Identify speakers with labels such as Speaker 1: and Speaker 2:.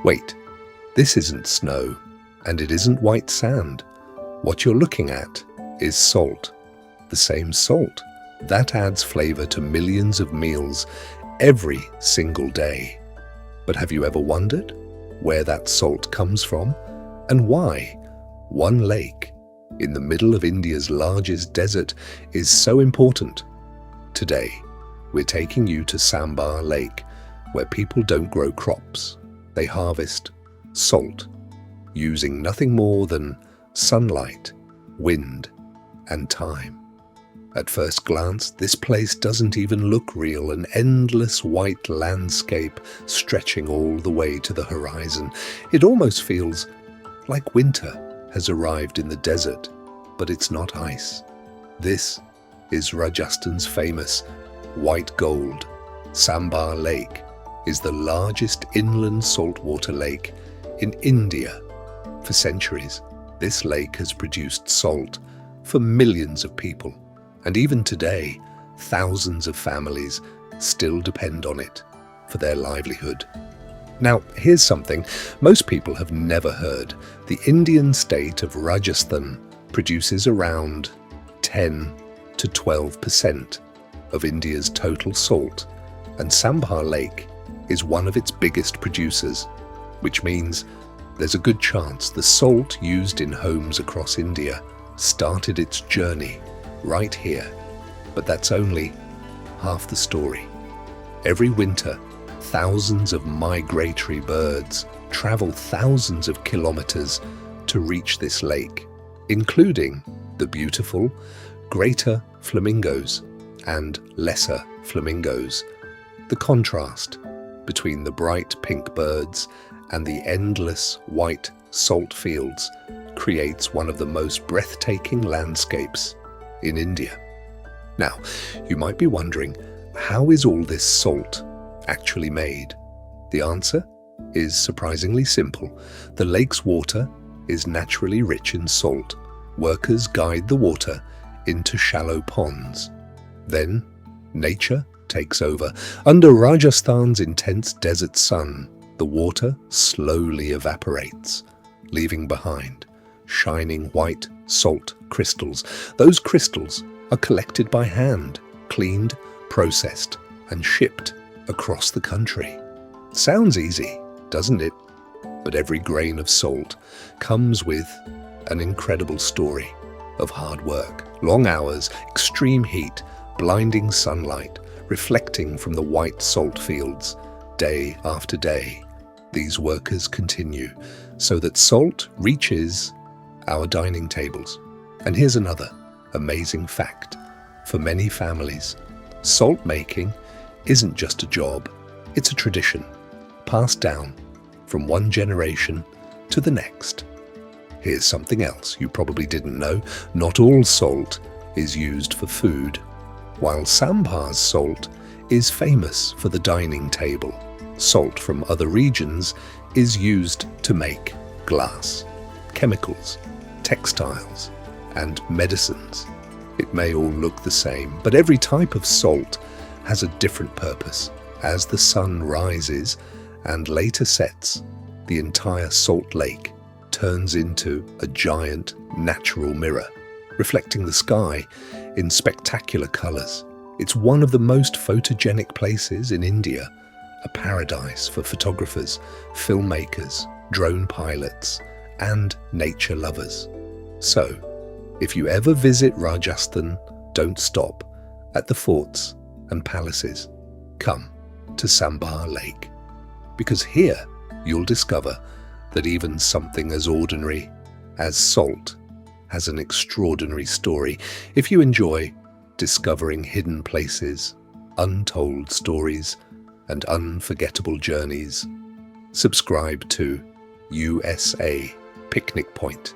Speaker 1: Wait, this isn't snow, and it isn't white sand. What you're looking at is salt. The same salt that adds flavor to millions of meals every single day. But have you ever wondered where that salt comes from and why one lake in the middle of India's largest desert is so important? Today, we're taking you to Sambhar Lake, where people don't grow crops. They harvest salt, using nothing more than sunlight, wind, and time. At first glance, this place doesn't even look real, an endless white landscape stretching all the way to the horizon. It almost feels like winter has arrived in the desert, but it's not ice. This is Rajasthan's famous white gold. Sambhar Lake is the largest inland saltwater lake in India. For centuries, this lake has produced salt for millions of people. And even today, thousands of families still depend on it for their livelihood. Now, here's something most people have never heard. The Indian state of Rajasthan produces around 10 to 12% of India's total salt, and Sambhar Lake is one of its biggest producers, which means there's a good chance the salt used in homes across India started its journey right here. But that's only half the story. Every winter, thousands of migratory birds travel thousands of kilometers to reach this lake, including the beautiful greater flamingos and lesser flamingos. The contrast between the bright pink birds and the endless white salt fields creates one of the most breathtaking landscapes in India. Now, you might be wondering, how is all this salt actually made? The answer is surprisingly simple. The lake's water is naturally rich in salt. Workers guide the water into shallow ponds. Then, nature takes over. Under Rajasthan's intense desert sun, the water slowly evaporates, leaving behind shining white salt crystals. Those crystals are collected by hand, cleaned, processed, and shipped across the country. Sounds easy, doesn't it? But every grain of salt comes with an incredible story of hard work. Long hours, extreme heat, blinding sunlight, reflecting from the white salt fields. Day after day, these workers continue so that salt reaches our dining tables. And here's another amazing fact. For many families, salt making isn't just a job, it's a tradition, passed down from one generation to the next. Here's something else you probably didn't know. Not all salt is used for food. While Sambhar's salt is famous for the dining table, salt from other regions is used to make glass, chemicals, textiles, and medicines. It may all look the same, but every type of salt has a different purpose. As the sun rises and later sets, the entire salt lake turns into a giant natural mirror, reflecting the sky in spectacular colors. It's one of the most photogenic places in India, a paradise for photographers, filmmakers, drone pilots, and nature lovers. So, if you ever visit Rajasthan, don't stop at the forts and palaces. Come to Sambhar Lake, because here you'll discover that even something as ordinary as salt has an extraordinary story. If you enjoy discovering hidden places, untold stories, and unforgettable journeys, subscribe to USA Picnic Point.